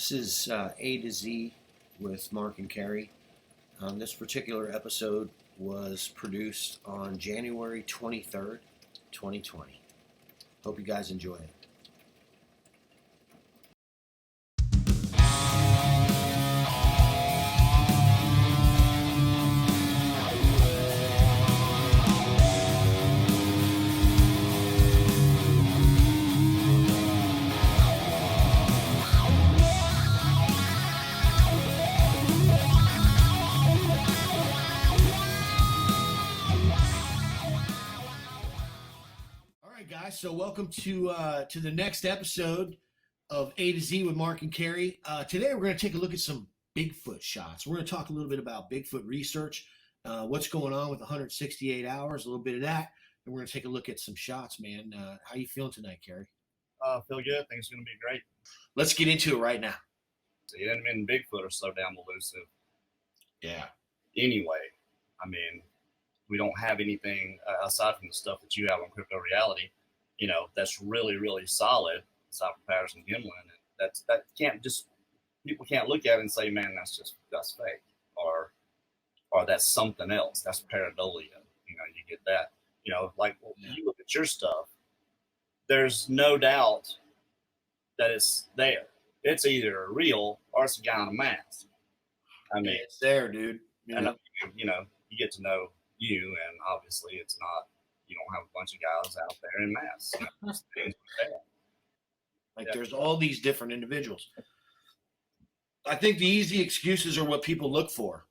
This is A to Z with Mark and Kerry. This particular episode was produced on January 23rd, 2020. Hope you guys enjoy it. Guys, so welcome to the next episode of A to Z with Mark and Kerry. Today we're going to take a look at some Bigfoot shots. We're going to talk a little bit about Bigfoot research, what's going on with 168 hours, a little bit of that, and we're going to take a look at some shots, man. How you feeling tonight, Kerry? Feel good. I think it's going to be great. Let's get into it right now. So, yeah, I mean, Bigfoot are so damn elusive. Yeah. Anyway, I mean, we don't have anything aside from the stuff that you have on Crypto Reality. You know, that's really, really solid, aside from Patterson Gimlin. And that can't just, people can't look at it and say, man, that's fake. Or that's something else. That's pareidolia. You know, you get that. You know, like you look at your stuff, there's no doubt that it's there. It's either real or it's a guy in a mask. I mean, it's there, dude. And you know, you get to know you, and obviously it's not, you don't have a bunch of guys out there in masks. There's all these different individuals. I think the easy excuses are what people look for,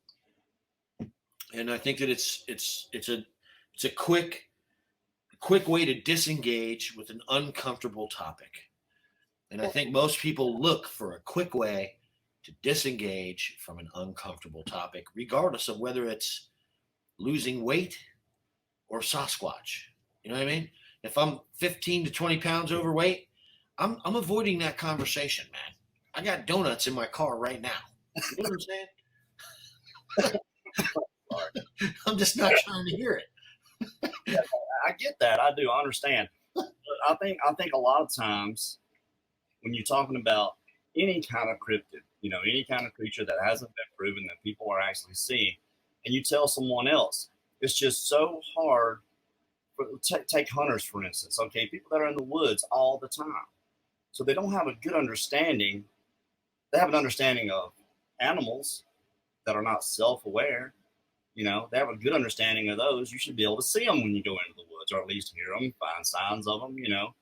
and I think that it's a quick way to disengage with an uncomfortable topic, and I think most people look for a quick way to disengage from an uncomfortable topic, regardless of whether it's losing weight or Sasquatch. You know what I mean? If I'm 15 to 20 pounds overweight, I'm avoiding that conversation, man. I got donuts in my car right now. You know what I'm saying? I'm just not trying to hear it. Yeah, I get that. I do. I understand. But I think a lot of times when you're talking about any kind of cryptid, you know, any kind of creature that hasn't been proven that people are actually seeing, and you tell someone else, it's just so hard. Take hunters, for instance. Okay, people that are in the woods all the time, so they don't have a good understanding. They have an understanding of animals that are not self-aware. You know, they have a good understanding of those. You should be able to see them when you go into the woods, or at least hear them, find signs of them. You know,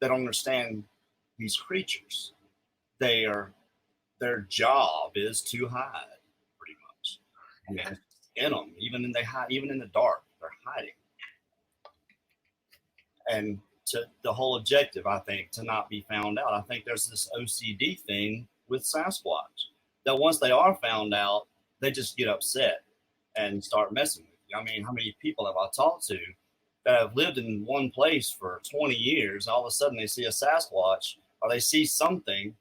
they don't understand these creatures. Their job is to hide, pretty much. And in them, even in the dark, they're hiding. And to the whole objective, I think, to not be found out. I think there's this OCD thing with Sasquatch that once they are found out, they just get upset and start messing with you. I mean, how many people have I talked to that have lived in one place for 20 years? All of a sudden they see a Sasquatch, or they see something,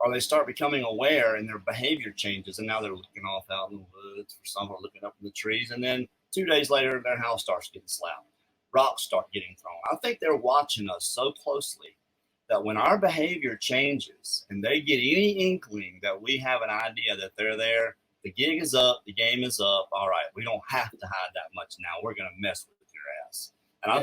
or they start becoming aware and their behavior changes, and now they're looking off out in the woods for some, or looking up in the trees, and then 2 days later their house starts getting slapped, rocks start getting thrown. I think they're watching us so closely that when our behavior changes and they get any inkling that we have an idea that they're there, the gig is up, the game is up. All right, we don't have to hide that much now. We're going to mess with your ass. And I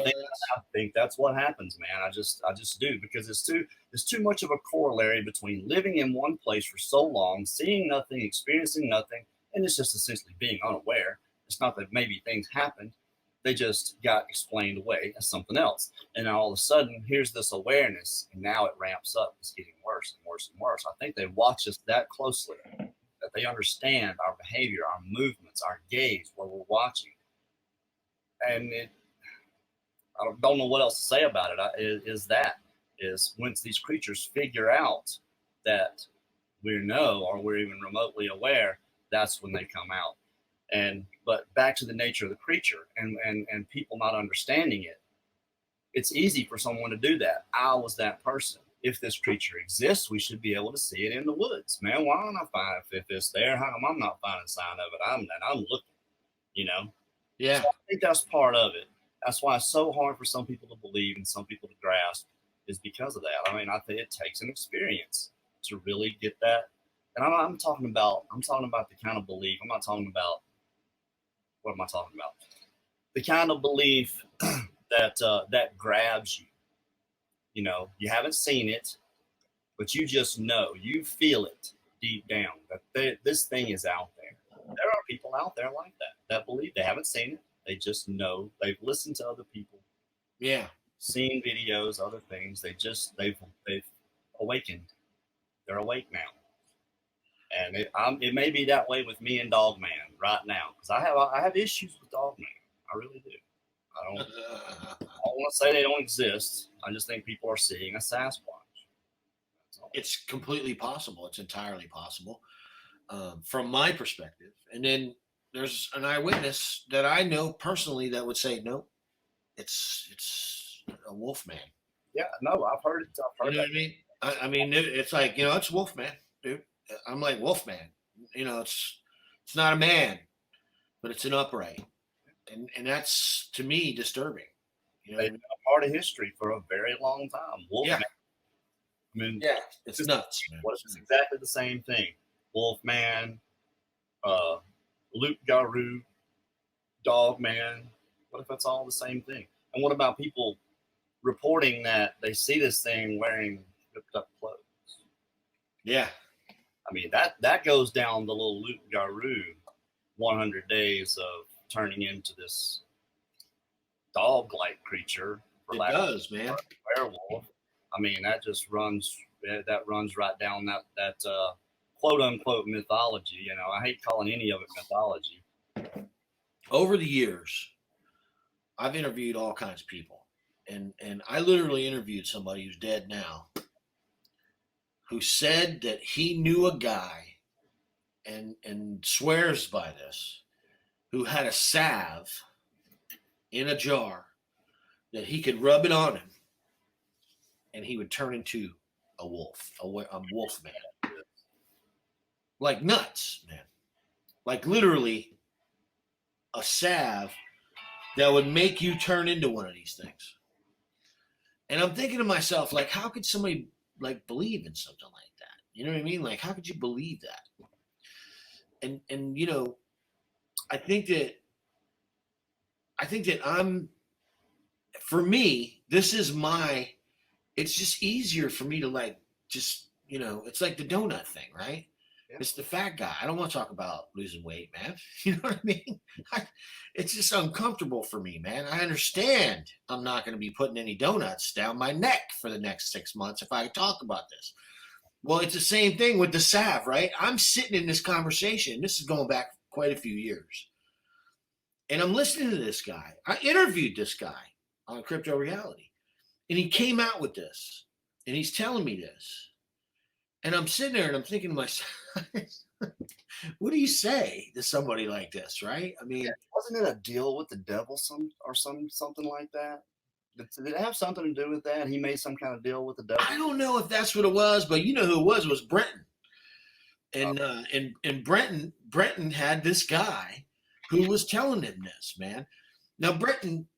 think that's what happens, man. I just do, because it's too much of a corollary between living in one place for so long, seeing nothing, experiencing nothing, and it's just essentially being unaware. It's not that maybe things happened. They just got explained away as something else. And all of a sudden, here's this awareness, and now it ramps up. It's getting worse and worse and worse. I think they watch us that closely that they understand our behavior, our movements, our gaze, what we're watching. And I don't know what else to say about it. Is once these creatures figure out that we know, or we're even remotely aware, that's when they come out. But back to the nature of the creature and people not understanding it, it's easy for someone to do that. I was that person. If this creature exists, we should be able to see it in the woods. Man, why don't I find if it's there? How come I'm not finding a sign of it? I'm looking, you know? Yeah. So I think that's part of it. That's why it's so hard for some people to believe and some people to grasp, is because of that. I mean, I think it takes an experience. to really get that. And I'm talking about the kind of belief. I'm not talking about, what am I talking about? The kind of belief that grabs you. You know, you haven't seen it, but you just know, you feel it deep down that this thing is out there. There are people out there like that believe. They haven't seen it. They just know. They've listened to other people, Yeah. seen videos, other things. They've awakened. They're awake now. And it may be that way with me and Dogman right now, because I have issues with Dogman. I really do. I don't want to say they don't exist. I just think people are seeing a Sasquatch. It's completely possible. It's entirely possible, from my perspective. And then there's an eyewitness that I know personally that would say, no, it's a wolf man. Yeah, no, I've heard it. You know what I mean? I mean, it's like, it's wolf man, dude. I'm like, wolf man. It's not a man, but it's an upright, and that's, to me, disturbing. They've been a part of history for a very long time. Yeah. Wolfman. I mean, yeah, it's nuts. Man. It's exactly the same thing. Wolfman, Loup-Garou, Dogman. What if it's all the same thing? And what about people reporting that they see this thing wearing ripped up clothes? Yeah. I mean, that goes down the little Loup-Garou 100 days of turning into this dog-like creature. It does, man. Werewolf. I mean, that just runs right down that quote unquote mythology. I hate calling any of it mythology. Over the years, I've interviewed all kinds of people, and I literally interviewed somebody who's dead now, who said that he knew a guy, and swears by this, who had a salve in a jar that he could rub it on him, and he would turn into a wolf, a wolf man. Like nuts, man. Like literally a salve that would make you turn into one of these things. And I'm thinking to myself, like, how could somebody believe in something like that? You know what I mean? Like, how could you believe that? And I think that for me, this is it's just easier for me to it's like the donut thing, right? Yeah. It's the fat guy. I don't want to talk about losing weight, man. You know what I mean? It's just uncomfortable for me, man. I understand I'm not going to be putting any donuts down my neck for the next 6 months if I talk about this. Well, it's the same thing with the salve, right? I'm sitting in this conversation. This is going back quite a few years. And I'm listening to this guy. I interviewed this guy on Crypto Reality. And he came out with this. And he's telling me this. And I'm sitting there and I'm thinking to myself, what do you say to somebody like this, right? I mean, wasn't it a deal with the devil something like that? Did it have something to do with that? He made some kind of deal with the devil? I don't know if that's what it was, but you know who it was Brenton. And Brenton had this guy who was telling him this, man. Now Brenton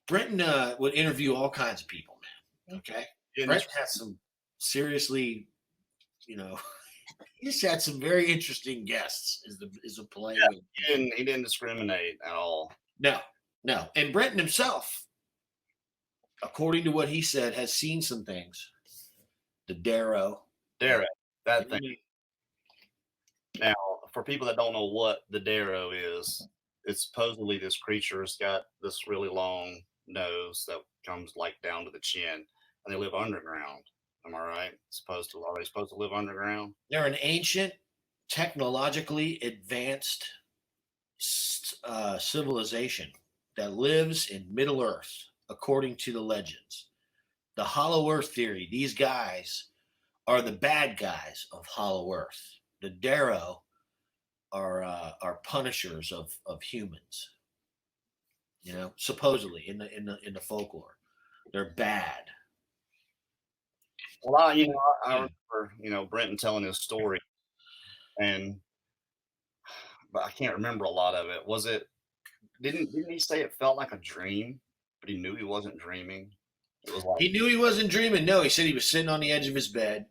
would interview all kinds of people, man. Okay. Brenton had some seriously, he just had some very interesting guests is a polite way. He didn't discriminate at all. No. And Brenton himself, according to what he said, has seen some things. The Darrow. That thing. Now, for people that don't know what the Darrow is, it's supposedly this creature's got this really long nose that comes down to the chin, and they live underground. Am I right? Are they supposed to live underground? They're an ancient, technologically advanced civilization that lives in Middle Earth, according to the legends. The Hollow Earth theory, these guys are the bad guys of Hollow Earth. The Darrow are punishers of humans. Supposedly in the folklore, they're bad. Well, I remember, Brenton telling his story, but I can't remember a lot of it. Didn't he say it felt like a dream, but he knew he wasn't dreaming? It was like, he knew he wasn't dreaming. No, he said he was sitting on the edge of his bed,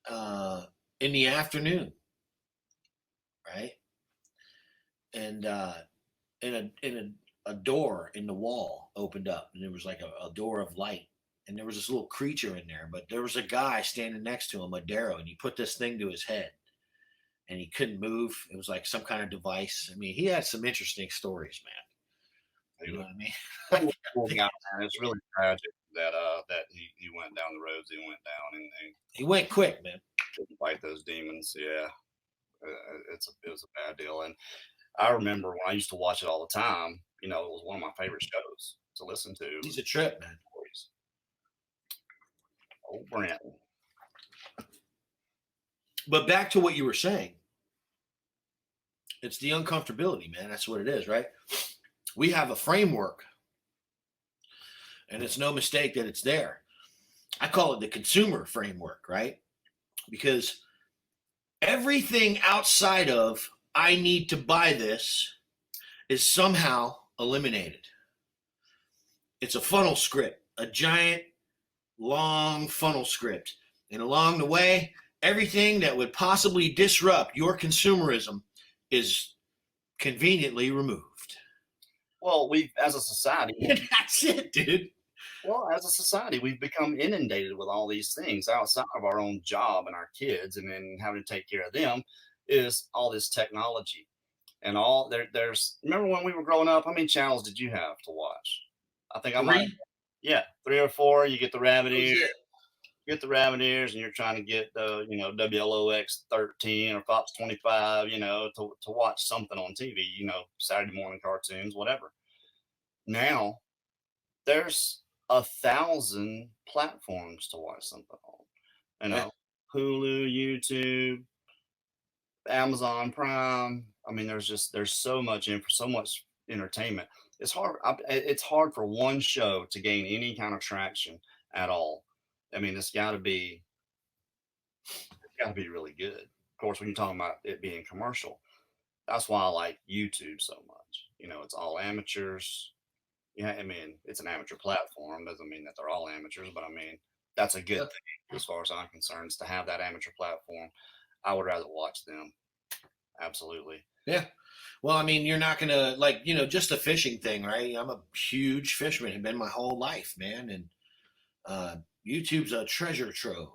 in the afternoon, right? And a door in the wall opened up, and there was like a door of light, and there was this little creature in there, but there was a guy standing next to him, a Darrow, and he put this thing to his head, and he couldn't move. It was like some kind of device. I mean, he had some interesting stories, man. You know what I mean? And it's really tragic that he went down the roads he went down, and He went quick, man. to fight those demons. Yeah, it was a bad deal. And I remember when I used to watch it all the time. You know, it was one of my favorite shows to listen to. He's a trip, man. Old Brent. But back to what you were saying. It's the uncomfortability, man. That's what it is, right? We have a framework, and it's no mistake that it's there. I call it the consumer framework, right? Because everything outside of I need to buy this is somehow eliminated. It's a funnel script, a giant, long funnel script. And along the way, everything that would possibly disrupt your consumerism is conveniently removed. Well, we as a society, that's it, dude. Well, as a society, we've become inundated with all these things outside of our own job and our kids, and then having to take care of them is all this technology and all there's. Remember when we were growing up? How many channels did you have to watch? I think I might. Yeah, 3 or 4. You get the rabbit ears. You get the rabbit ears, and you're trying to get the WLOX 13 or Fox 25, to watch something on TV. Saturday morning cartoons, whatever. Now there's 1,000 platforms to watch something on. Hulu, YouTube, Amazon Prime. I mean, there's so much entertainment. It's hard for one show to gain any kind of traction at all. I mean, it's got to be really good. Of course, when you're talking about it being commercial, that's why I like YouTube so much. It's all amateurs. Yeah, I mean, it's an amateur platform. Doesn't mean that they're all amateurs, but I mean, that's a good thing as far as I'm concerned, is to have that amateur platform. I would rather watch them. Absolutely. Yeah. Well, I mean, you're not going to, just a fishing thing, right? I'm a huge fisherman. I've been my whole life, man. And YouTube's a treasure trove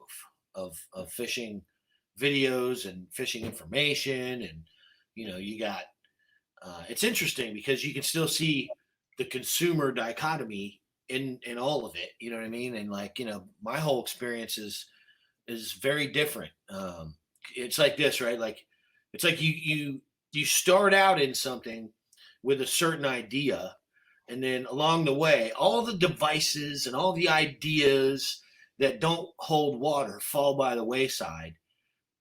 of fishing videos and fishing information. And, you got, it's interesting because you can still see the consumer dichotomy in all of it. You know what I mean? And my whole experience is very different. It's like this, right? Like, it's like you start out in something with a certain idea, and then along the way, all the devices and all the ideas that don't hold water fall by the wayside,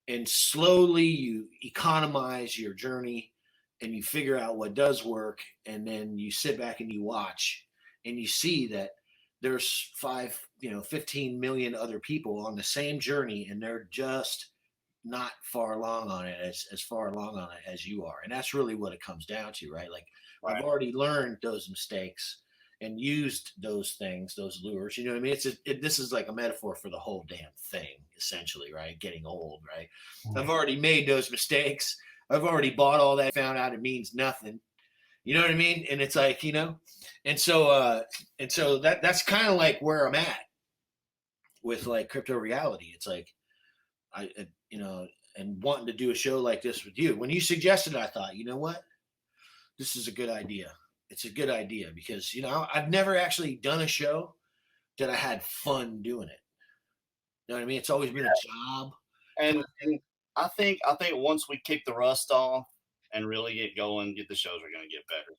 and slowly you economize your journey and you figure out what does work, and then you sit back and you watch and you see that there's 15 million other people on the same journey, and they're just not far along on it as far along on it as you are. And that's really what it comes down to, right? Like, right. I've already learned those mistakes and used those things, those lures. You know what I mean? This is like a metaphor for the whole damn thing, essentially, right? Getting old, right? Mm-hmm. I've already made those mistakes. I've already bought all that, found out it means nothing. You know what I mean? And it's like, and so that's kind of like where I'm at with like crypto reality. It's like, and wanting to do a show like this with you. When you suggested it, I thought, you know what? This is a good idea. It's a good idea because, I've never actually done a show that I had fun doing it. You know what I mean? It's always been a job. And I think once we kick the rust off and really get going, the shows are going to get better.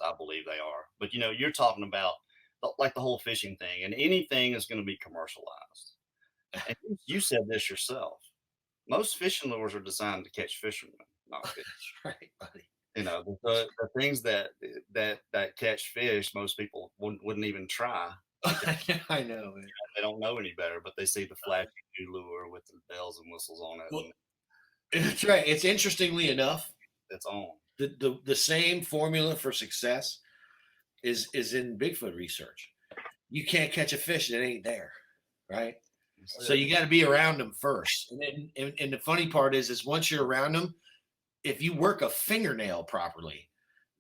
I believe they are. But, you're talking about like the whole fishing thing, and anything is going to be commercialized. And you said this yourself. Most fishing lures are designed to catch fishermen, not fish. That's right, buddy. The things that catch fish, most people wouldn't even try. I know, man. They don't know any better, but they see the flashy new lure with the bells and whistles on it. Well, that's right. It's interestingly enough, it's on. The same formula for success is in Bigfoot research. You can't catch a fish that ain't there, right? So you got to be around them first. And the funny part is once you're around them, if you work a fingernail properly,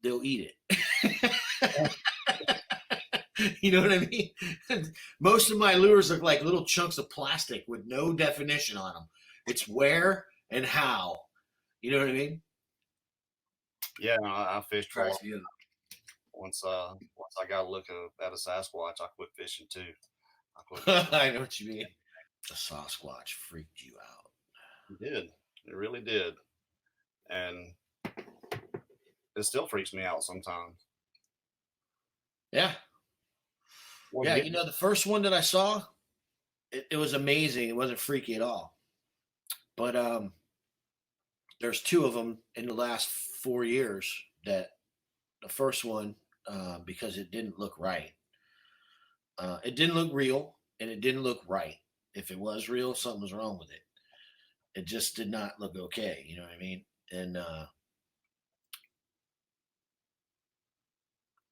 they'll eat it. You know what I mean? Most of my lures look like little chunks of plastic with no definition on them. It's where and how. You know what I mean? Yeah, I fished for Cracks me up. once I got a look at a Sasquatch, I quit fishing too. I quit fishing. I know what you mean. The Sasquatch freaked you out. It did. It really did. And it still freaks me out sometimes. Yeah. Well, Yeah, you know, the first one that I saw, it was amazing. It wasn't freaky at all. But there's two of them in the last 4 years that the first one, because it didn't look right. It didn't look real and it didn't look right. If it was real, something was wrong with it. It just did not look okay. You know what I mean? And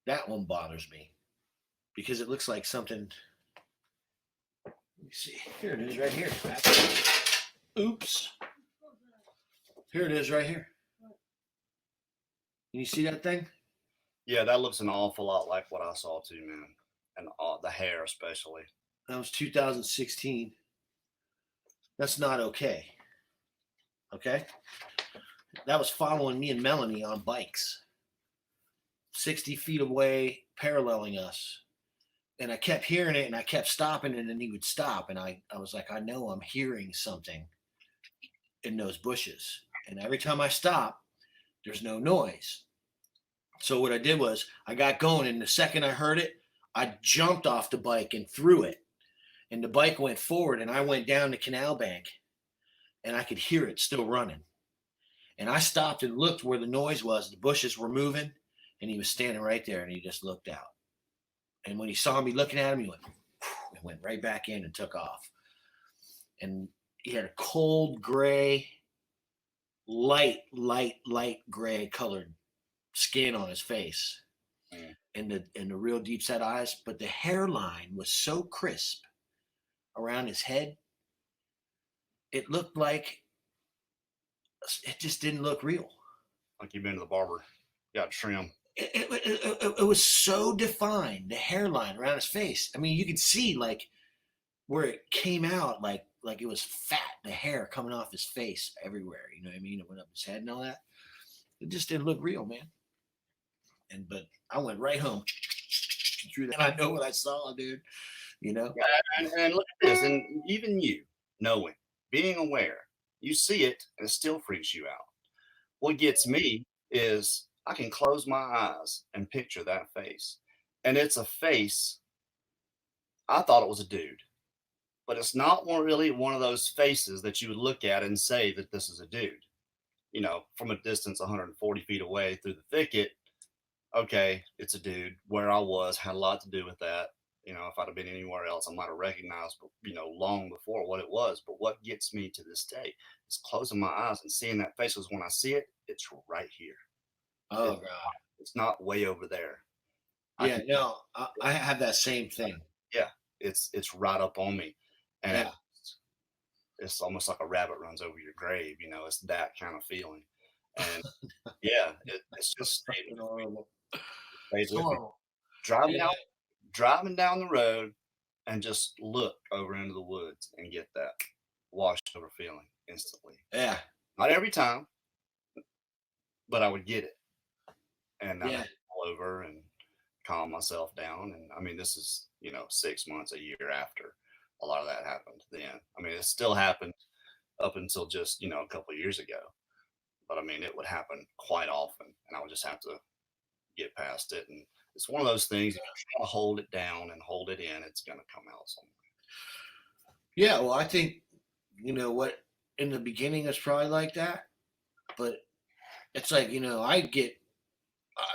that one bothers me because it looks like something. Let me see. Here it is right here. Oops. Here it is right here. Can you see that thing? yeah, that looks an awful lot like what I saw too, man. And the hair, especially. That was 2016. That's not okay. Okay? That was following me and Melanie on bikes, 60 feet away, paralleling us. And I kept hearing it and I kept stopping and then he would stop. And I was like, I know I'm hearing something in those bushes. And every time I stop, there's no noise. So what I did was I got going, and the second I heard it, I jumped off the bike and threw it. And the bike went forward and I went down the canal bank and I could hear it still running. And I stopped and looked where the noise was. The bushes were moving and he was standing right there and he just looked out. And when he saw me looking at him, he went right back in and took off. And he had a cold gray, light gray colored skin on his face and the real deep set eyes. But the hairline was so crisp around his head. It looked like it just didn't look real. Like you've been to the barber, got trim. It was so defined, the hairline around his face. I mean, you could see like where it came out, like it was fat, the hair coming off his face everywhere. You know what I mean? It went up his head and all that. It just didn't look real, man. But I went right home through that. And I know what I saw, dude. You know? Yeah, and look at this, and even you knowing, being aware, you see it and it still freaks you out. What gets me is I can close my eyes and picture that face. And it's a face. I thought it was a dude, but it's not really one of those faces that you would look at and say that this is a dude. You know, from a distance 140 feet away through the thicket, okay, it's a dude. Where I was had a lot to do with that. You know, if I'd have been anywhere else, I might have recognized, you know, long before what it was. But what gets me to this day is closing my eyes and seeing that face. Because when I see it, it's right here. Oh, God. It's not way over there. Yeah, no, I have that same thing. Yeah, it's right up on me, and Yeah. it's almost like a rabbit runs over your grave. You know, it's that kind of feeling. And yeah, it's just stayed with me. Horrible. Stays with me. Horrible. Driving Yeah. driving down the road and just look over into the woods and get that washed over feeling instantly. Yeah. Not every time, but I would get it. And Yeah. I'd pull over and calm myself down. And I mean, this is, you know, 6 months, a year after a lot of that happened then. I mean, it still happened up until just, you know, a couple of years ago. But I mean, it would happen quite often. And I would just have to get past it. And it's one of those things, if you try to hold it down and hold it in, it's going to come out somewhere. Yeah. Well, I think, you know what, in the beginning, it's probably like that. But it's like, you know, I get,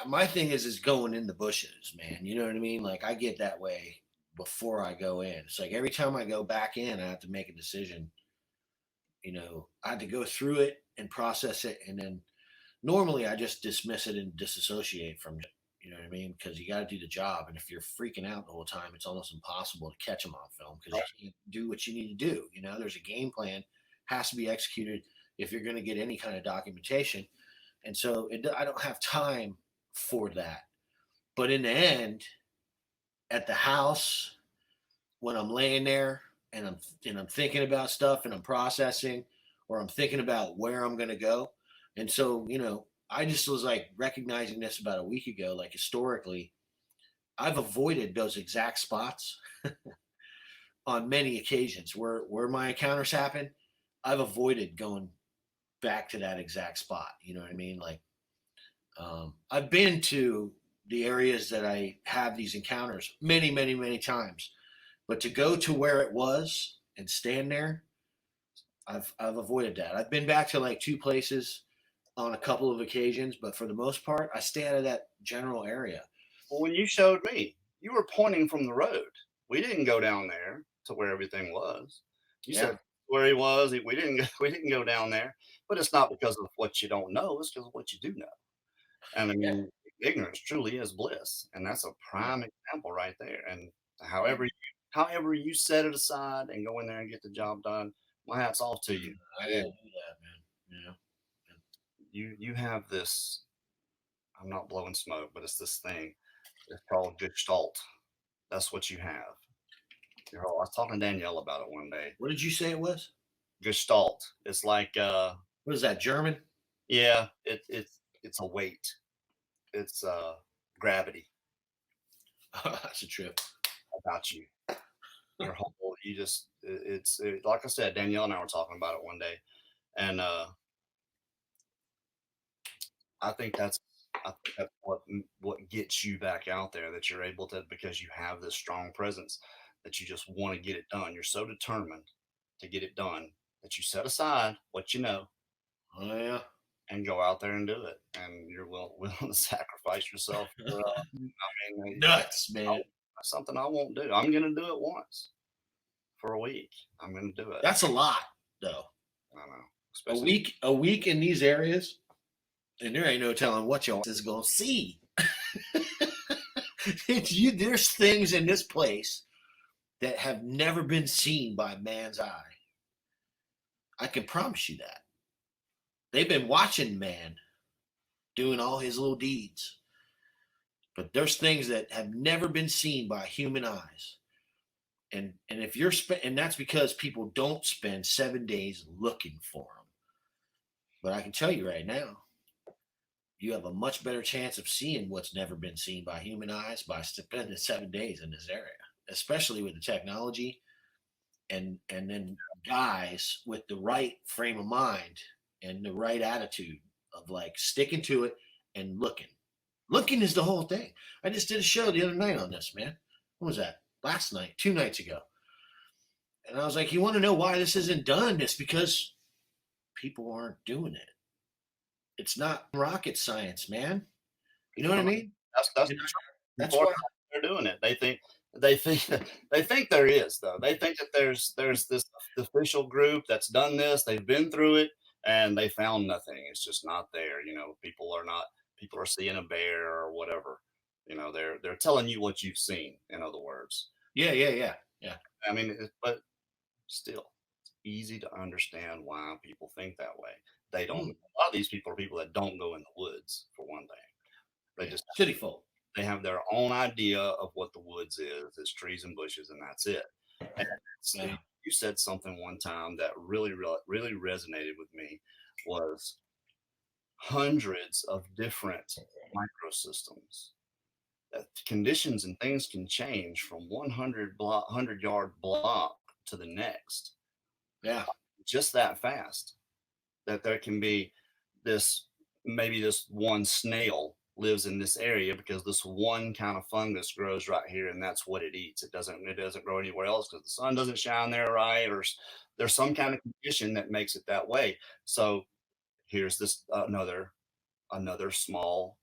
my thing is going in the bushes, man. You know what I mean? Like I get that way before I go in. It's like every time I go back in, I have to make a decision. You know, I have to go through it and process it. And then normally I just dismiss it and disassociate from it. You know what I mean? Because you got to do the job, and if you're freaking out the whole time, it's almost impossible to catch them on film because you can't do what you need to do. You know, there's a game plan has to be executed if you're going to get any kind of documentation, and so I don't have time for that. But in the end, at the house, when I'm laying there and I'm thinking about stuff and I'm processing, or I'm thinking about where I'm going to go, and so I just was like recognizing this about a week ago. Like historically, I've avoided those exact spots on many occasions where my encounters happen. I've avoided going back to that exact spot. You know what I mean? Like I've been to the areas that I have these encounters many, many, many times, but to go to where it was and stand there, I've avoided that. I've been back to like two places on a couple of occasions, but for the most part, I stay out of that general area. Well, when you showed me, you were pointing from the road. We didn't go down there to where everything was. You Yeah. said where he was. We didn't. We didn't go down there. But it's not because of what you don't know. It's because of what you do know. And I Yeah. mean, ignorance truly is bliss, and that's a Yeah. prime example right there. And Yeah. however you set it aside and go in there and get the job done, my hat's off to you. I gotta do that, man. You know. You have this. I'm not blowing smoke, but it's this thing. It's called Gestalt. That's what you have. I was talking to Danielle about it one day. What did you say it was? Gestalt. It's like What is that? German? yeah, it's a weight. It's gravity. That's a trip. About you. Your whole you just like I said, Danielle and I were talking about it one day, and I think that's what gets you back out there, that you're able to, because you have this strong presence, that you just want to get it done. You're so determined to get it done that you set aside what you know Oh yeah. and go out there and do it, and you're willing to sacrifice yourself for, Nuts, man. that's something I won't do. I'm gonna do it once for a week. I'm gonna do it. That's a lot, though. I know. A Especially week in these areas, and there ain't no telling what your ass is gonna see. There's things in this place that have never been seen by man's eye. I can promise you that. They've been watching man doing all his little deeds. But there's things that have never been seen by human eyes. And if you're and that's because people don't spend 7 days looking for them. But I can tell you right now, you have a much better chance of seeing what's never been seen by human eyes by spending 7 days in this area, especially with the technology and then guys with the right frame of mind and the right attitude of like sticking to it and looking. Looking is the whole thing. I just did a show the other night on this, man. What was that? Last night, 2 nights ago. And I was like, you want to know why this isn't done? It's because people aren't doing it. It's not rocket science, man. You know what I mean? that's why. they're doing it. They think there is, though. They think that there's this official group that's done this. They've been through it and they found nothing. It's just not there. People are seeing a bear or whatever. They're telling you what you've seen. In other words. Yeah. I mean, but still, it's easy to understand why people think that way. They don't. A lot of these people are people that don't go in the woods, for one thing. They just city folk. They have their own idea of what the woods is. It's trees and bushes, and that's it. And you said something one time that really resonated with me, was hundreds of different microsystems. That conditions and things can change from 100-yard block to the next. Yeah. Just that fast. That there can be maybe this one snail lives in this area because this one kind of fungus grows right here, and that's what it eats. It doesn't grow anywhere else because the sun doesn't shine there, right? Or there's some kind of condition that makes it that way. So here's this another small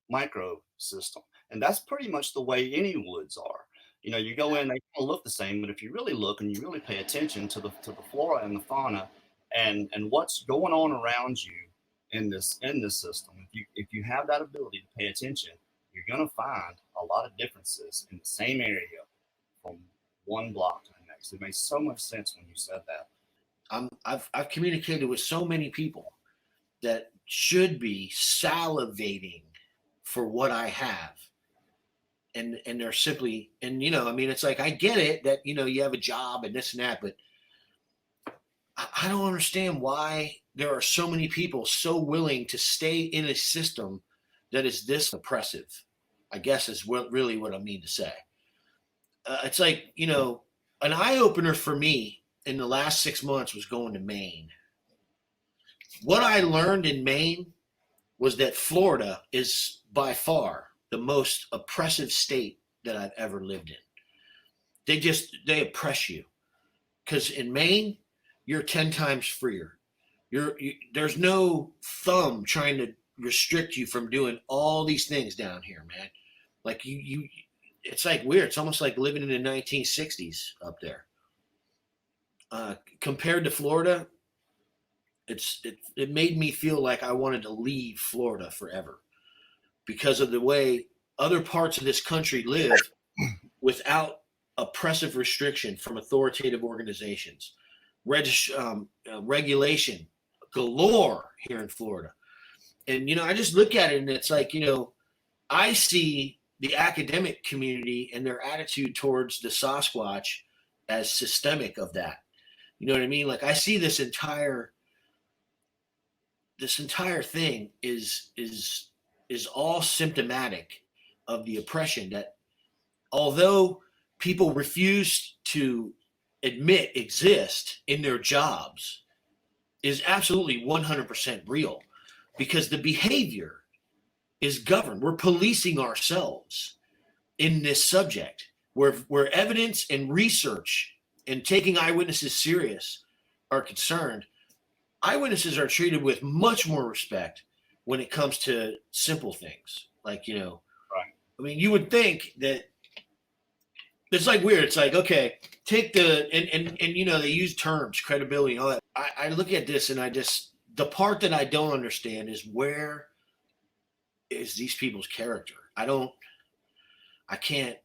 micro system, and that's pretty much the way any woods are. You go in, they kind of look the same, but if you really look and you really pay attention to the flora and the fauna and what's going on around you in this system, if you have that ability to pay attention, you're going to find a lot of differences in the same area from one block to the next. It makes so much sense when you said that. I've communicated with so many people that should be salivating for what I have. And they're simply, and I mean, it's like, I get it that, you have a job and this and that, but I don't understand why there are so many people so willing to stay in a system that is this oppressive, I guess is really what I mean to say. It's like, an eye opener for me in the last 6 months was going to Maine. What I learned in Maine was that Florida is by far the most oppressive state that I've ever lived in. They oppress you, because in Maine, you're 10 times freer. There's no thumb trying to restrict you from doing all these things down here, man. Like it's like weird. It's almost like living in the 1960s up there. Compared to Florida, it made me feel like I wanted to leave Florida forever, because of the way other parts of this country live without oppressive restriction from authoritative organizations. Regulation galore here in Florida. And, I just look at it and it's like, I see the academic community and their attitude towards the Sasquatch as systemic of that. You know what I mean? Like, I see this entire thing is all symptomatic of the oppression that, although people refuse to admit exist in their jobs, is absolutely 100% real, because the behavior is governed. We're policing ourselves in this subject where evidence and research and taking eyewitnesses serious are concerned. Eyewitnesses are treated with much more respect when it comes to simple things. Like, Right. I mean, you would think that it's like weird. It's like, okay, take and they use terms, credibility, and all that. I look at this and the part that I don't understand is, where is these people's character? I can't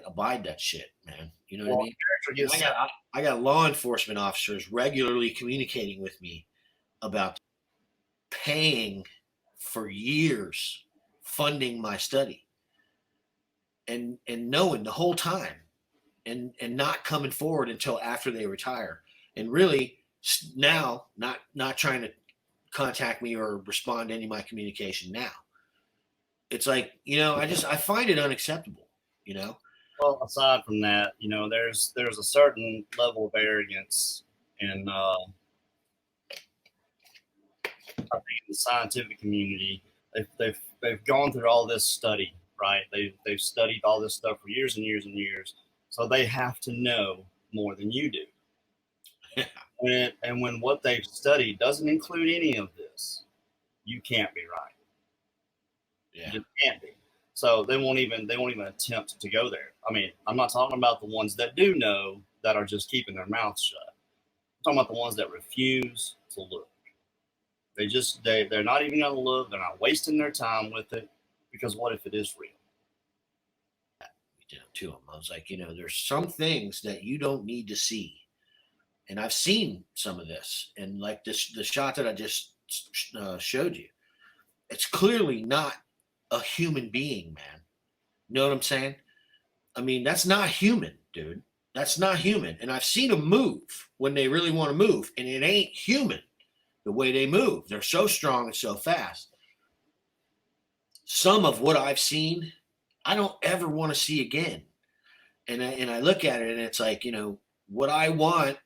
abide that shit, man. You know what I mean? I got law enforcement officers regularly communicating with me about paying for years, funding my study, and knowing the whole time, and not coming forward until after they retire, and really now not trying to contact me or respond to any of my communication now. It's like, I find it unacceptable, Well, aside from that, there's a certain level of arrogance in I think in the scientific community. They've gone through all this study, right? They've studied all this stuff for years and years and years, so they have to know more than you do. When what they've studied doesn't include any of this, you can't be right. Yeah. You can't be. So they won't even attempt to go there. I mean, I'm not talking about the ones that do know, that are just keeping their mouths shut. I'm talking about the ones that refuse to look. They're not even going to look. They're not wasting their time with it, because what if it is real? To them, I was like, there's some things that you don't need to see, and I've seen some of this, and like the shot that I just showed you, it's clearly not a human being, man. You know what I'm saying? I mean, that's not human, dude. That's not human. And I've seen them move when they really want to move, and it ain't human the way they move. They're so strong and so fast. Some of what I've seen, I don't ever want to see again. And I look at it and it's like, what I want,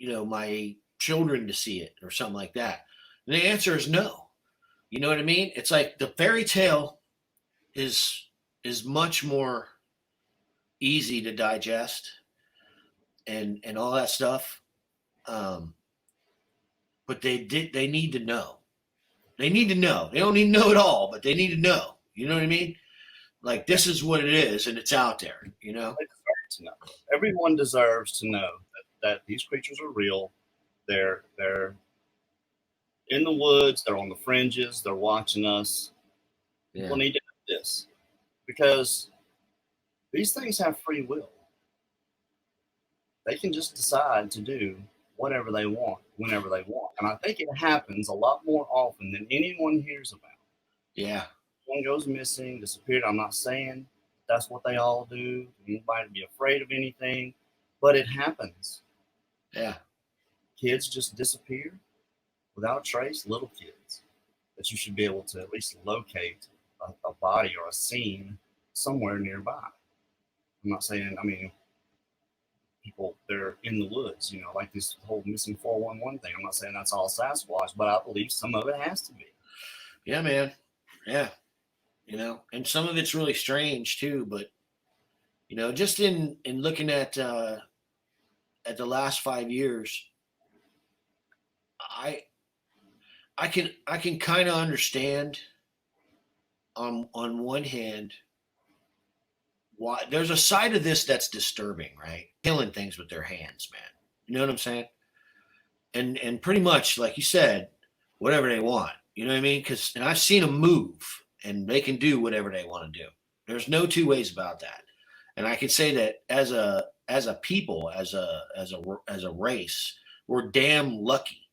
my children to see it or something like that. And the answer is no. You know what I mean? It's like the fairy tale is much more easy to digest and all that stuff. But they need to know. They need to know. They don't need to know it all, but they need to know. You know what I mean? Like, this is what it is, and it's out there, They deserve to know. Everyone deserves to know that these creatures are real. They're in the woods. They're on the fringes. They're watching us. Yeah. People need to know this, because these things have free will. They can just decide to do whatever they want, whenever they want. And I think it happens a lot more often than anyone hears about. Yeah. One goes missing, disappeared. I'm not saying that's what they all do. Anybody to be afraid of anything, but it happens. Yeah. Kids just disappear without a trace, little kids, that you should be able to at least locate a body or a scene somewhere nearby. I'm not saying, I mean, people, they're in the woods, like this whole missing 411 thing. I'm not saying that's all Sasquatch, but I believe some of it has to be. Yeah, man. Yeah. And some of it's really strange too, but just in looking at the last 5 years, I can kind of understand on one hand why there's a side of this that's disturbing, right? Killing things with their hands, man. You know what I'm saying? And pretty much like you said, whatever they want. You know what I mean? And I've seen them move, and they can do whatever they want to do. There's no two ways about that. And I can say that as a people, as a race, we're damn lucky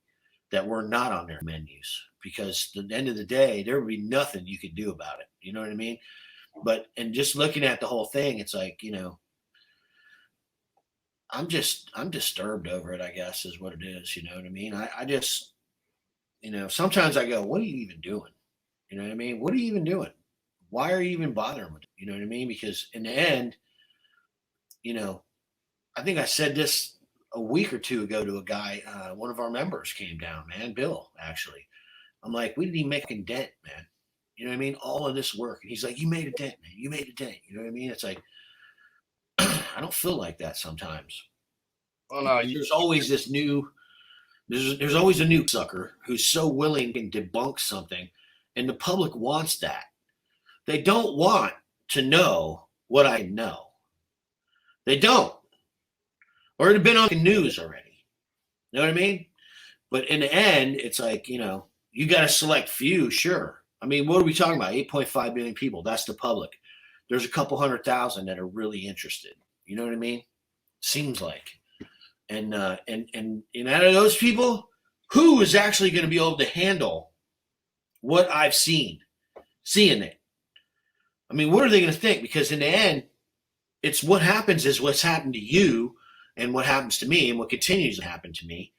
that we're not on their menus, because at the end of the day, there would be nothing you could do about it. You know what I mean? And just looking at the whole thing, it's like, I'm disturbed over it, I guess, is what it is. You know what I mean? I just, sometimes I go, what are you even doing? You know what I mean? What are you even doing? Why are you even bothering with it? You know what I mean? Because in the end, I think I said this a week or two ago to a guy, one of our members came down, man, Bill, actually. I'm like, we didn't even make a dent, man. You know what I mean? All of this work. And he's like, you made a dent, man. You made a dent. You know what I mean? It's like, I don't feel like that sometimes. Well, no, there's always this new, there's always a new sucker who's so willing to debunk something, and the public wants that. They don't want to know what I know. They don't. Or it'd have been on the news already. You know what I mean? But in the end, it's like, you got a select few, sure. I mean, what are we talking about? 8.5 million people. That's the public. There's a couple 100,000 that are really interested. You know what I mean? Seems like. And out of those people, who is actually going to be able to handle what I've seeing it? I mean, what are they going to think? Because in the end, it's what happens is what's happened to you, and what happens to me, and what continues to happen to me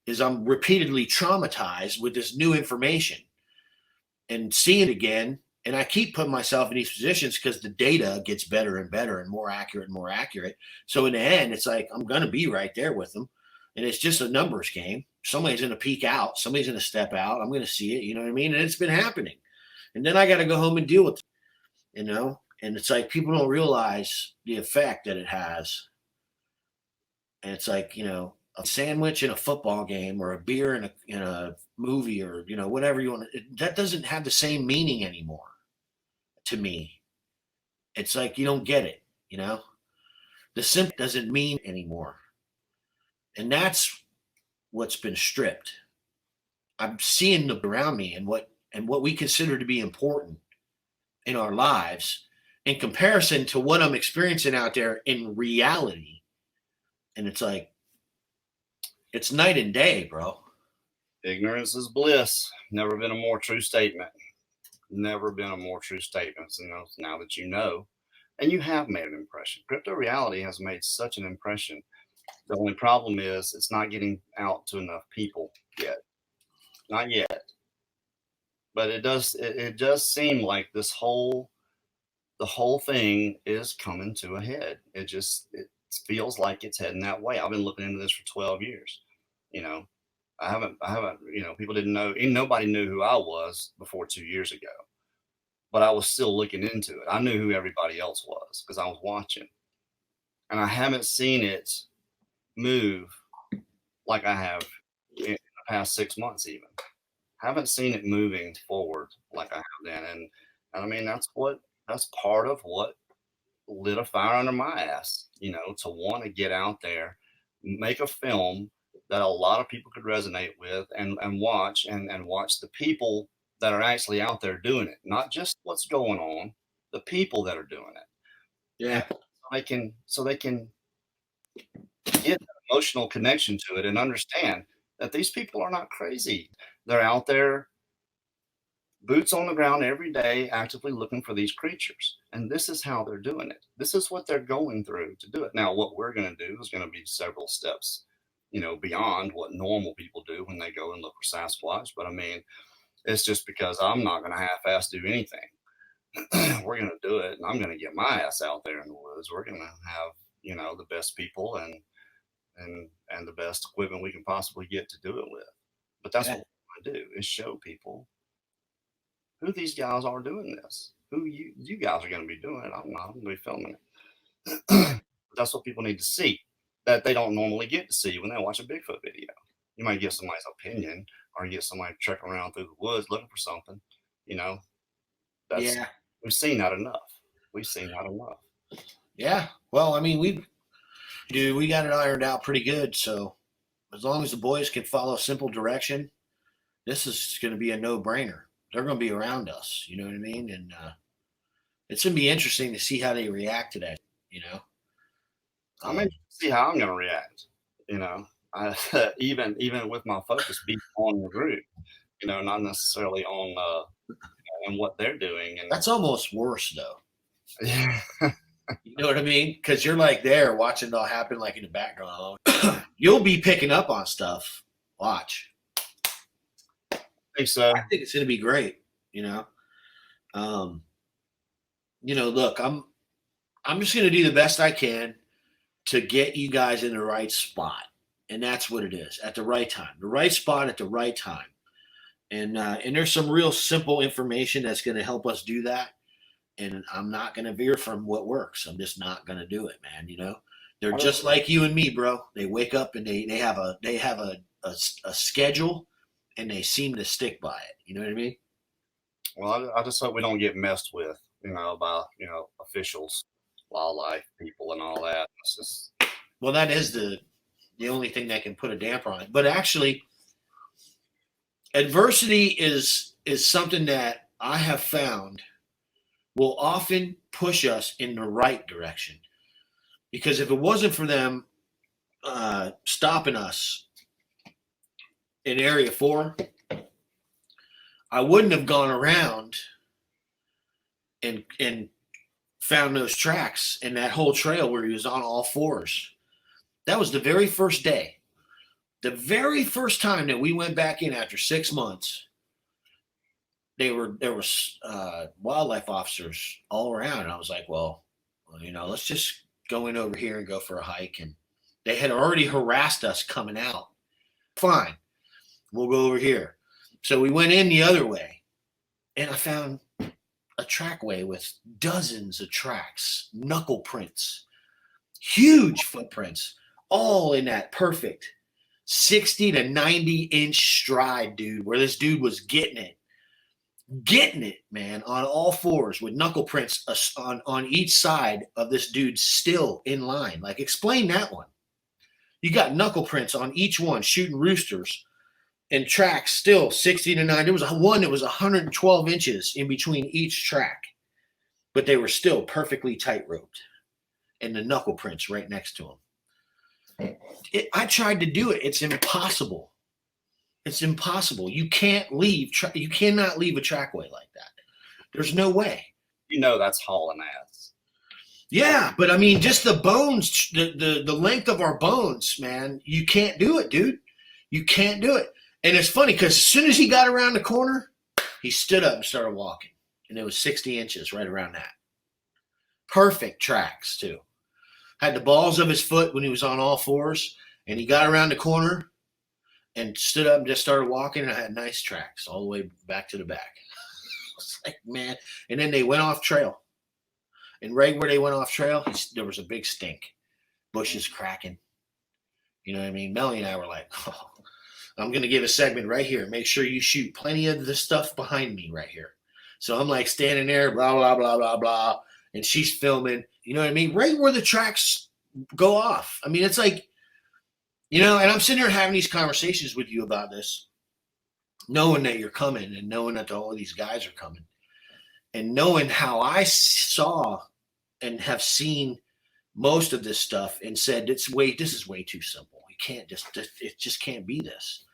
is I'm repeatedly traumatized with this new information and seeing it again. And I keep putting myself in these positions because the data gets better and better and more accurate and more accurate. So in the end, it's like, I'm going to be right there with them. And it's just a numbers game. Somebody's going to peek out. Somebody's going to step out. I'm going to see it. You know what I mean? And it's been happening. And then I got to go home and deal with it, And it's like, people don't realize the effect that it has. And it's like, a sandwich in a football game, or a beer in a movie, or, whatever you want. That doesn't have the same meaning anymore to me. It's like, you don't get it, The simple doesn't mean anymore. And that's what's been stripped. I'm seeing around me and what we consider to be important in our lives in comparison to what I'm experiencing out there in reality. And it's like, it's night and day, bro. Ignorance is bliss. Never been a more true statement. Never been a more true statement. So now that you know, and you have made an impression. Crypto reality has made such an impression. The only problem is it's not getting out to enough people yet. Not yet. But it does seem like the whole thing is coming to a head. It feels like it's heading that way. I've been looking into this for 12 years. I haven't, people didn't know, nobody knew who I was before 2 years ago, but I was still looking into it. I knew who everybody else was because I was watching, and I haven't seen it move like I have in the past 6 months. Even haven't seen it moving forward like I have then. And I mean, that's part of what lit a fire under my ass, to want to get out there, make a film that a lot of people could resonate with and watch, and watch the people that are actually out there doing it, not just what's going on, the people that are doing it. Yeah. So they can get an emotional connection to it and understand that these people are not crazy. They're out there, boots on the ground every day, actively looking for these creatures. And this is how they're doing it. This is what they're going through to do it. Now, what we're going to do is going to be several steps, beyond what normal people do when they go and look for Sasquatch. But I mean, it's just because I'm not going to half-ass do anything. We're going to do it, and I'm going to get my ass out there in the woods. We're going to have, the best people and the best equipment we can possibly get to do it with. But that's Yeah. what we want to do, is show people who these guys are doing this. Who you guys are going to be doing it. I'm not. I'm going to be filming it. That's what people need to see, that they don't normally get to see when they watch a Bigfoot video. You might get somebody's opinion, or you get somebody trekking around through the woods looking for something. That's Yeah. We've seen that enough. We've seen that enough. Yeah. Well, I mean, we got it ironed out pretty good. So as long as the boys can follow simple direction, this is going to be a no-brainer. They're going to be around us. You know what I mean? And it's going to be interesting to see how they react to that. I mean, see how I'm going to react. I, even with my focus being on the group, not necessarily on and what they're doing. And that's almost worse, though. Yeah. You know what I mean? Because you're like there watching it all happen, like in the background. You'll be picking up on stuff. Watch. I think so. I think it's going to be great. Look, I'm just going to do the best I can to get you guys in the right spot, and that's what it is, at the right time, the right spot at the right time. And there's some real simple information that's going to help us do that. And I'm not going to veer from what works. I'm just not going to do it, man. They're just like you and me, bro. They wake up and they have a schedule, and they seem to stick by it. You know what I mean? Well, I just hope we don't get messed with, by officials, wildlife people, and all that. It's just, well, that is the only thing that can put a damper on it. But actually, adversity is something that I have found will often push us in the right direction. Because if it wasn't for them stopping us in Area 4, I wouldn't have gone around and found those tracks in that whole trail where he was on all fours. That was the very first day. The very first time that we went back in after 6 months, there was wildlife officers all around. And I was like, well, let's just go in over here and go for a hike. And they had already harassed us coming out. Fine, we'll go over here. So we went in the other way, and I found a trackway with dozens of tracks, knuckle prints, huge footprints, all in that perfect 60 to 90 inch stride, dude, where this dude was getting it, man, on all fours with knuckle prints on each side of this dude still in line. Like, explain that one. You got knuckle prints on each one shooting roosters, and tracks still 60 to 90. There was one that was 112 inches in between each track, but they were still perfectly tight roped, and the knuckle prints right next to them. I tried to do it. It's impossible. It's impossible. You cannot leave a trackway like that. There's no way. That's hauling ass. Yeah, but I mean, just the bones, the length of our bones, man, you can't do it, dude. You can't do it. And it's funny because as soon as he got around the corner, he stood up and started walking. And it was 60 inches right around that. Perfect tracks, too. Had the balls of his foot when he was on all fours, and he got around the corner and stood up and just started walking, and I had nice tracks all the way back to the back. I was like, man. And then they went off trail. And right where they went off trail, there was a big stink. Bushes cracking. You know what I mean? Melanie and I were like, oh, I'm going to give a segment right here. Make sure you shoot plenty of the stuff behind me right here. So I'm like standing there, blah, blah, blah, blah, blah. And she's filming. You know what I mean? Right where the tracks go off. I mean, it's like, and I'm sitting here having these conversations with you about this, knowing that you're coming and knowing that all of these guys are coming. and knowing how I saw and have seen most of this stuff and said, this is way too simple. You can't it just can't be this.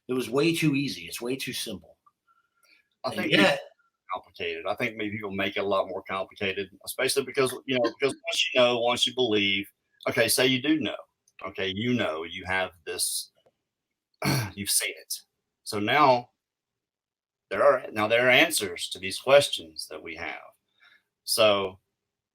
It was way too easy. It's way too simple. I And think yet, complicated. I think maybe people make it a lot more complicated, especially because once you believe, okay, say you do know, okay, you have this, you've seen it. So now there are answers to these questions that we have. So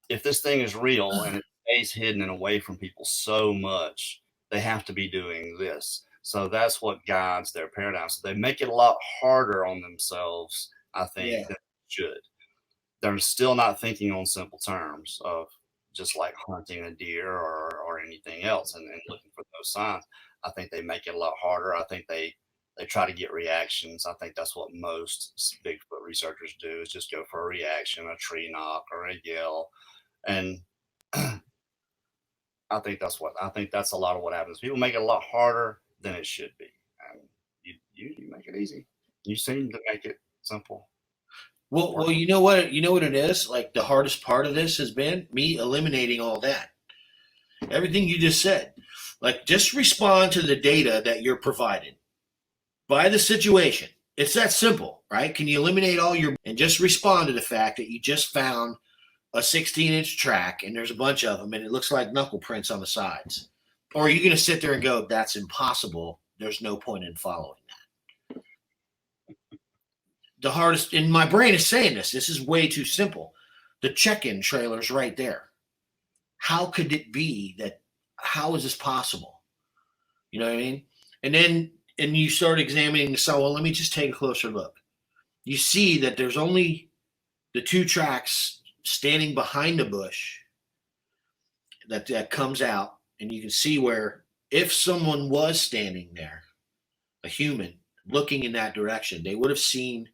if this thing is real and it stays hidden and away from people so much, they have to be doing this. So that's what guides their paradigm. So they make it a lot harder on themselves, I think, yeah, than they should. They're still not thinking on simple terms of just like hunting a deer or anything else and looking for those signs. I think they make it a lot harder. I think they try to get reactions. I think that's what most Bigfoot researchers do, is just go for a reaction, a tree knock or a yell. And I think that's a lot of what happens. People make it a lot harder than it should be. And you make it easy. You seem to make it simple. well, you know what it is. Like, the hardest part of this has been me eliminating all that. Everything you just said. Like, just respond to the data that you're provided by the situation. It's that simple, right? Can you eliminate and just respond to the fact that you just found a 16-inch track and there's a bunch of them and it looks like knuckle prints on the sides? Or are you going to sit there and go, that's impossible, there's no point in following that? The hardest in my brain is saying this is way too simple. The check-in trailer's right there. How could it be that? How is this possible? You know what I mean? And you start examining the cell. Well, let me just take a closer look. You see that there's only the two tracks standing behind a bush that comes out, and you can see where, if someone was standing there, a human looking in that direction, they would have seen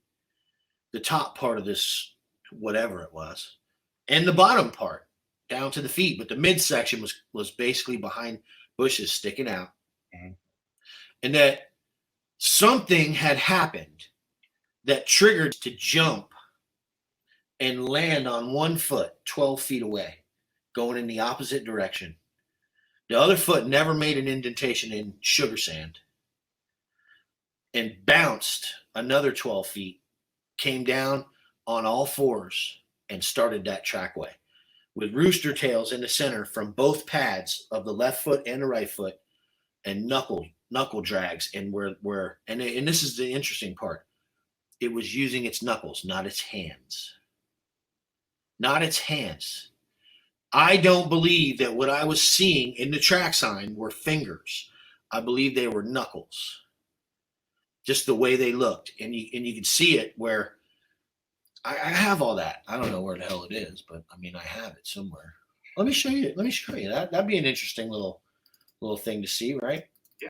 the top part of this, whatever it was, and the bottom part down to the feet. But the midsection was basically behind bushes sticking out. Mhm. And that something had happened that triggered to jump and land on one foot 12 feet away, going in the opposite direction. The other foot never made an indentation in sugar sand, and bounced another 12 feet, came down on all fours, and started that trackway with rooster tails in the center from both pads of the left foot and the right foot, and knuckle drags. And and this is the interesting part. It was using its knuckles, not its hands. Not its hands. I don't believe that what I was seeing in the track sign were fingers. I believe they were knuckles. Just the way they looked. And you could see it where I have all that. I don't know where the hell it is, but I mean, I have it somewhere. Let me show you. That'd be an interesting little thing to see, right? Yeah.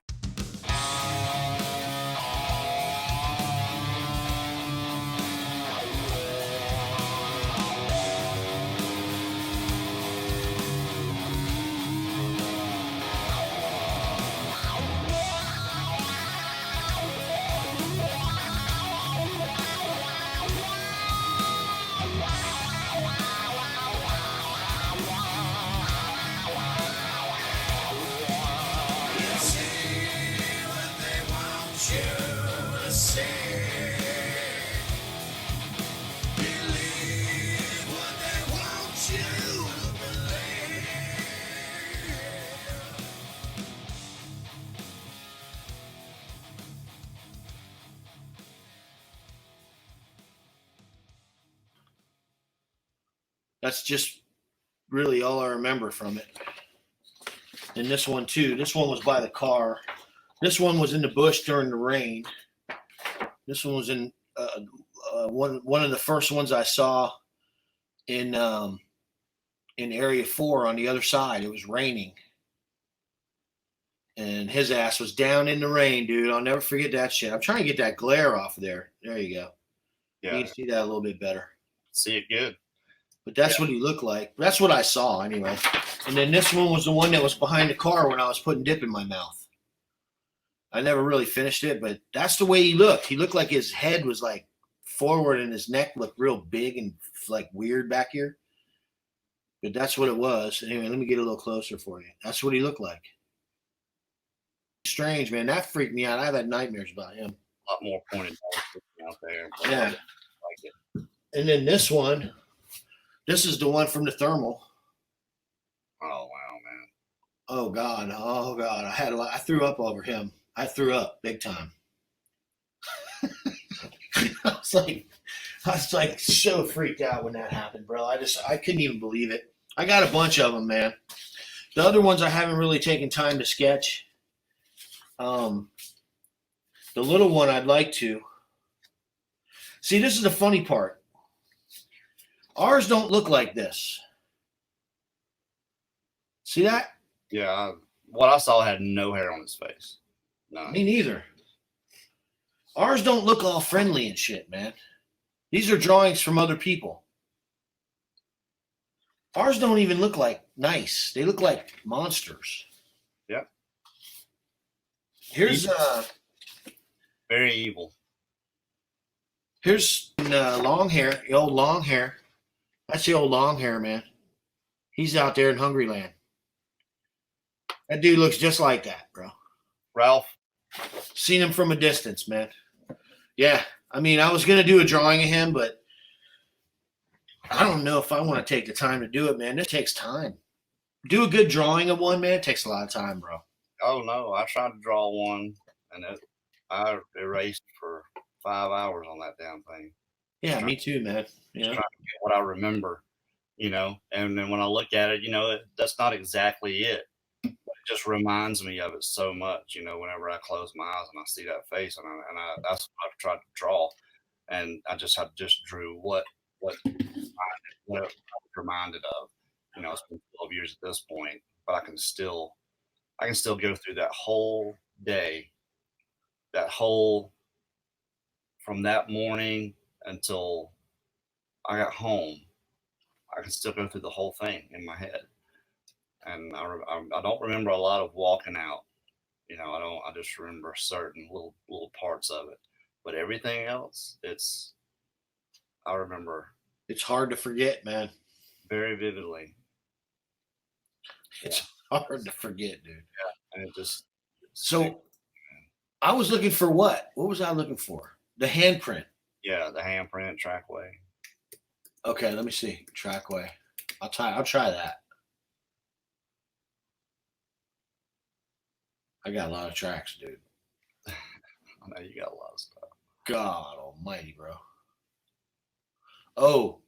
That's just really all I remember from it. And this one too. This one was by the car. This one was in the bush during the rain. This one was in one of the first ones I saw in Area 4 on the other side. It was raining, and his ass was down in the rain, dude. I'll never forget that shit. I'm trying to get that glare off of there. There you go. Yeah. You can see that a little bit better. See it good. But that's what he looked like. That's what I saw anyway. And then this one was the one that was behind the car when I was putting dip in my mouth. I never really finished it, but that's the way he looked. He looked like his head was like forward and his neck looked real big and like weird back here. But that's what it was. Anyway, let me get a little closer for you. That's what he looked like. Strange, man. That freaked me out. I've had nightmares about him. A lot more pointed out there. Yeah. Like it. And then this one, this is the one from the thermal. Oh wow, man. Oh God. I threw up over him. I threw up big time. I was like so freaked out when that happened, bro. I couldn't even believe it. I got a bunch of them, man. The other ones I haven't really taken time to sketch. The little one I'd like to. See, this is the funny part. Ours don't look like this. See that? Yeah. What I saw had no hair on his face. No. Me neither. Ours don't look all friendly and shit, man. These are drawings from other people. Ours don't even look like nice. They look like monsters. Yep. Here's very evil. Here's long hair, the old long hair. That's the old long hair, man. He's out there in Hungry Land. That dude looks just like that, bro. Ralph. Seen him from a distance, man. Yeah. I mean, I was going to do a drawing of him, but I don't know if I want to take the time to do it, man. This takes time. Do a good drawing of one, man. It takes a lot of time, bro. Oh, no. I tried to draw one, and I erased for 5 hours on that damn thing. Yeah, me too, man. Trying to get what I remember, and then when I look at it, that's not exactly it. But it just reminds me of it so much, whenever I close my eyes and I see that face, and that's what I've tried to draw, and I just drew what I was reminded of. It's been 12 years at this point, but I can still go through that whole day, from that morning until I got home. I can still go through the whole thing in my head, and I don't remember a lot of walking out. I just remember certain little parts of it, but everything else, I remember. It's hard to forget, man. Very vividly. It's hard to forget, dude. Yeah, and it just. So, I was looking for what? What was I looking for? The handprint. Yeah, the handprint trackway. Okay, let me see. Trackway. I'll try that. I got a lot of tracks, dude. I know you got a lot of stuff. God almighty, bro. Oh,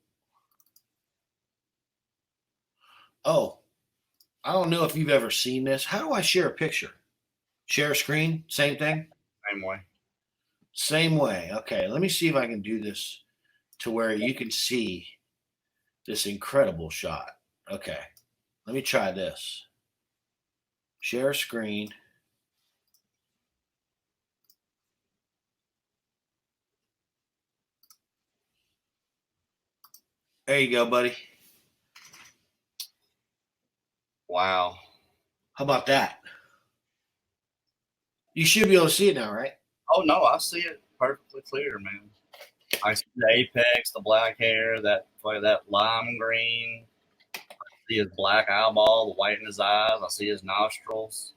I don't know if you've ever seen this. How do I share a picture? Share a screen? Same thing? Same way. Same way. Okay, let me see if I can do this to where you can see this incredible shot. Okay, let me try this. Share screen. There you go, buddy. Wow. How about that? You should be able to see it now, right? Oh, no, I see it perfectly clear, man. I see the apex, the black hair, that lime green. I see his black eyeball, the white in his eyes. I see his nostrils.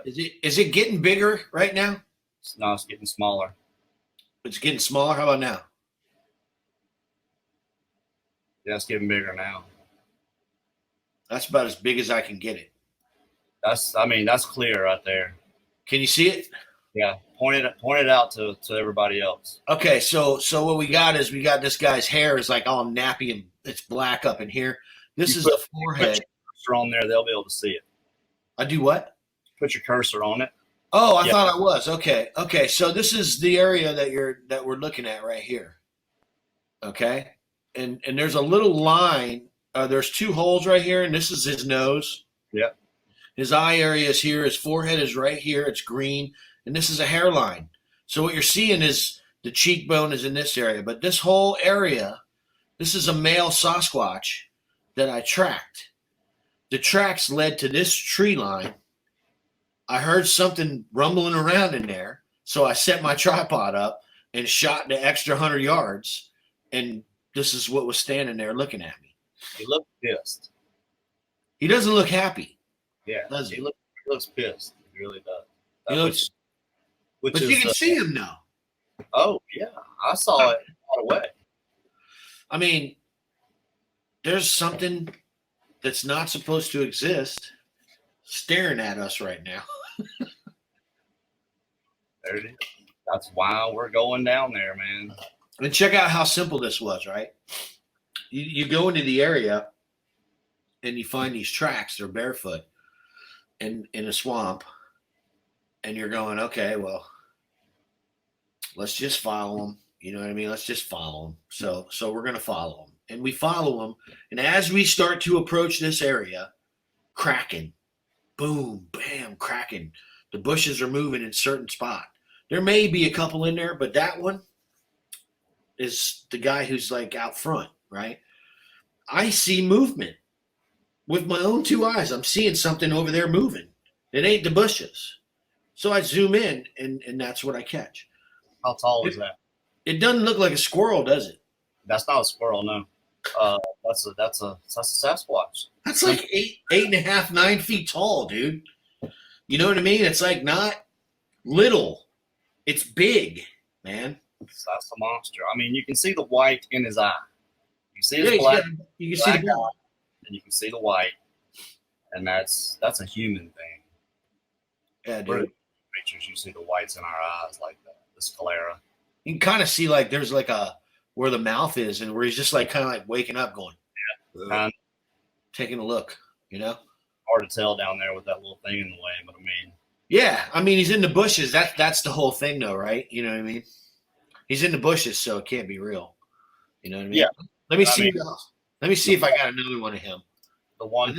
Is it getting bigger right now? No, it's getting smaller. It's getting smaller. How about now? Yeah, it's getting bigger now. That's about as big as I can get it. That's clear right there. Can you see it? Yeah, point it out to everybody else. Okay, so what we got is this guy's hair is like all nappy and it's black up in here. This is the forehead. Put your cursor on there, they'll be able to see it. I do what? Put your cursor on it. Oh, I thought I was. Okay. So this is the area that we're looking at right here. Okay, and there's a little line. There's two holes right here, and this is his nose. Yep. His eye area is here. His forehead is right here. It's green, and this is a hairline. So what you're seeing is the cheekbone is in this area, but this whole area, this is a male Sasquatch that I tracked. The tracks led to this tree line. I heard something rumbling around in there, so I set my tripod up. and shot the extra 100 yards, and this is what was standing there looking at me. He looked pissed. He doesn't look happy. Yeah, Does he? He looks pissed. He really does. He looks, Which but is, you can see him now. Oh yeah, I saw it right away. I mean, there's something that's not supposed to exist staring at us right now. There it is. That's why we're going down there, man. And check out how simple this was, right? You go into the area and you find these tracks. They're barefoot in a swamp. And you're going, okay, well, let's just follow them. You know what I mean? Let's just follow them. So we're going to follow them. And we follow them. And as we start to approach this area, cracking, boom, bam, cracking. The bushes are moving in a certain spot. There may be a couple in there, but that one is the guy who's like out front, right? I see movement with my own two eyes. I'm seeing something over there moving. It ain't the bushes. So I zoom in, and that's what I catch. How tall is that? It doesn't look like a squirrel, does it? That's not a squirrel, no. That's a Sasquatch. That's like 8.5, 9 feet tall, dude. You know what I mean? It's like not little. It's big, man. That's a monster. I mean, you can see the white in his eye. You see his black. You can see the black, and you can see the white, and that's a human thing. Yeah, We're dude. creatures, you see the whites in our eyes like that. The sclera. You can kind of see like there's like a where the mouth is, and where he's just like kind of like waking up, going, taking a look. You know, hard to tell down there with that little thing in the way, but I mean, yeah, I mean he's in the bushes. That's the whole thing, though, right? You know what I mean? He's in the bushes, so it can't be real. You know what I mean? Yeah. Let me see. Let me see if I got another one of him. The one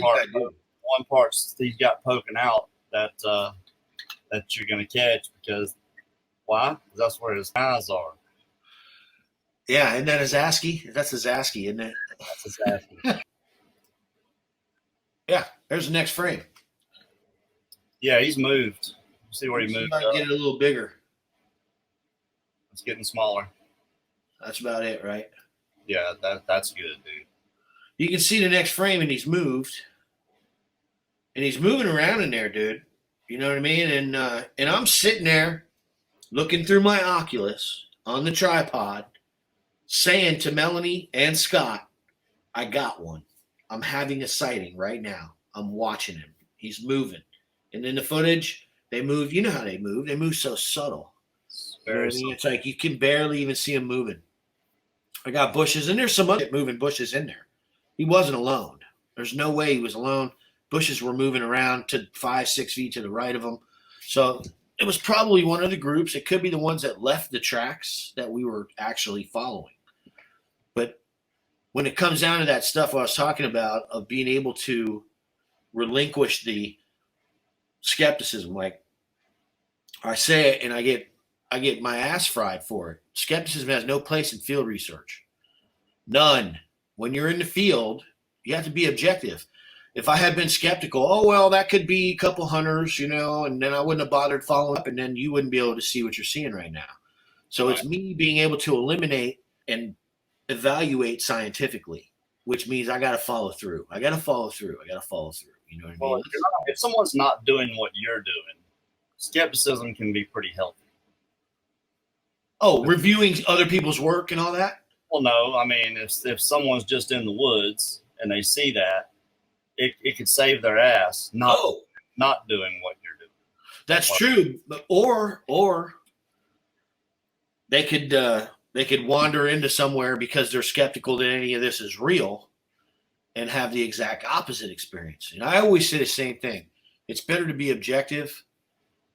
part he's got poking out that you're gonna catch because why? Because that's where his eyes are. Yeah, isn't that his ASCII? That's his ASCII, isn't it? That's his ASCII. Yeah, there's the next frame. Yeah, he's moved. See where he moved. I can get it a little bigger. It's getting smaller. That's about it, right? Yeah, that's good, dude. You can see the next frame, and he's moved, and he's moving around in there, dude. You know what I mean? And I'm sitting there looking through my Oculus on the tripod, saying to Melanie and Scott, I got one. I'm having a sighting right now. I'm watching him. He's moving. And in the footage, they move. You know how they move. They move so subtle. You know what I mean? It's like you can barely even see him moving. I got bushes, and there's some other moving bushes in there. He wasn't alone. There's no way he was alone. Bushes were moving around to 5-6 feet to the right of him. So it was probably one of the groups. It could be the ones that left the tracks that we were actually following. But when it comes down to that stuff I was talking about of being able to relinquish the skepticism, like I say it and I get my ass fried for it. Skepticism has no place in field research. None. When you're in the field, you have to be objective. If I had been skeptical, oh, well, that could be a couple hunters, you know, and then I wouldn't have bothered following up, and then you wouldn't be able to see what you're seeing right now. So It's me being able to eliminate and evaluate scientifically, which means I got to follow through. You know what I mean? If someone's not doing what you're doing, skepticism can be pretty healthy. Oh, reviewing other people's work and all that? Well, no. I mean, if someone's just in the woods and they see that, it could save their ass not doing what you're doing. That's true. Or they could wander into somewhere because they're skeptical that any of this is real and have the exact opposite experience. And I always say the same thing. It's better to be objective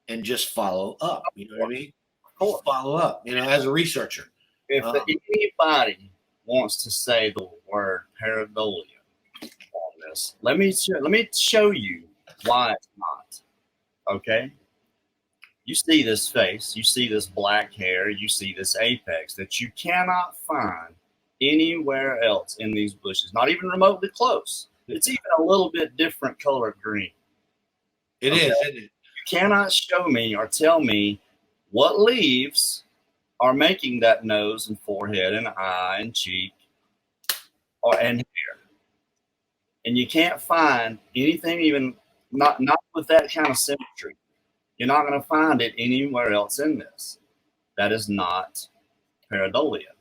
and just follow up. You know what I mean? Follow up, you know, as a researcher. If anybody wants to say the word pareidolia on this, let me show you why it's not. Okay? You see this face, you see this black hair, you see this apex that you cannot find anywhere else in these bushes, not even remotely close. It's even a little bit different color of green. It is, isn't it? You cannot show me or tell me what leaves are making that nose and forehead and eye and cheek and hair. And you can't find anything, even not with that kind of symmetry. You're not going to find it anywhere else in this. That is not pareidolia.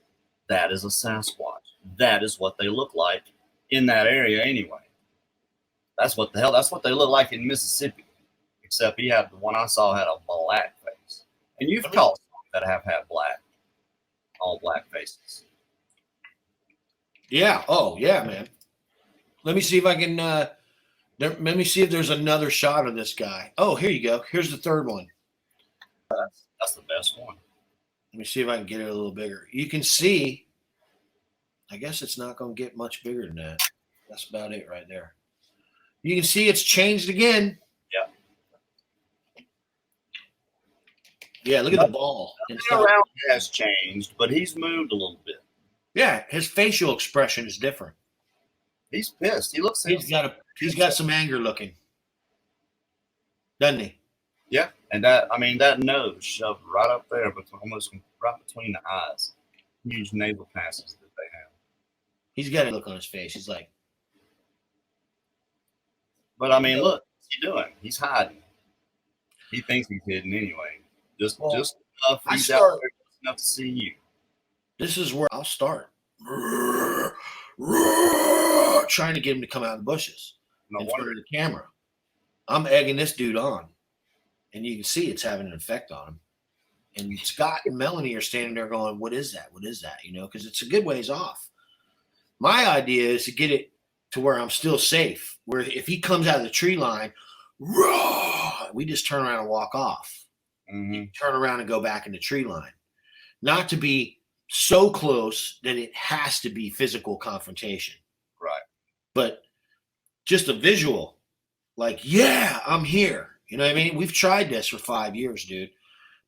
That is a Sasquatch. That is what they look like in that area anyway. That's what they look like in Mississippi. Except the one I saw had a black face. And you've caught some that have had all black faces. Yeah. Oh, yeah, man. Let me see if I can. Let me see if there's another shot of this guy. Oh, here you go. Here's the third one. That's the best one. Let me see if I can get it a little bigger. You can see. I guess it's not going to get much bigger than that. That's about it right there. You can see it's changed again. Yeah. Yeah, look at the ball. Around has changed, but he's moved a little bit. Yeah, his facial expression is different. He's pissed. He's got some anger looking, doesn't he? Yeah, and that nose shoved right up there, almost right between the eyes. Huge nasal passages that they have. He's got a look on his face. He's like, but look, what's he doing? He's hiding. He thinks he's hidden anyway. Just enough. He's out there enough to see you. This is where I'll start. Trying to get him to come out of the bushes in front of the camera. I'm egging this dude on, and you can see it's having an effect on him. And Scott and Melanie are standing there going, "What is that? What is that?" Because it's a good ways off. My idea is to get it to where I'm still safe. Where if he comes out of the tree line, we just turn around and walk off. Mm-hmm. Turn around and go back in the tree line. Not to be so close that it has to be physical confrontation. Right. But just a visual, like, yeah, I'm here. You know what I mean? We've tried this for 5 years, dude.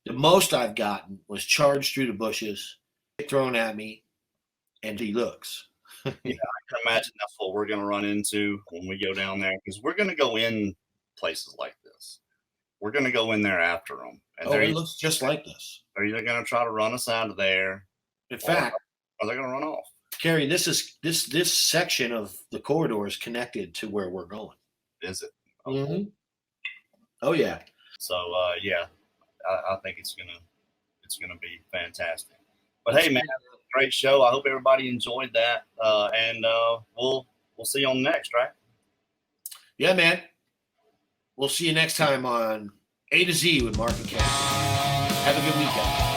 The most I've gotten was charged through the bushes, thrown at me, and he looks. Yeah, I can imagine that's what we're going to run into when we go down there, because we're going to go in places like this. We're going to go in there after them. And it looks just like this. They're either going to try to run us out of there. In fact, or they're going to run off. Kerry, this section of the corridor is connected to where we're going. Is it? Mm-hmm. Oh yeah. So yeah, I think it's gonna be fantastic. But hey, man, great show. I hope everybody enjoyed that, and we'll see you on the next, right? Yeah, man. We'll see you next time on A to Z with Mark and Kerry. Have a good weekend.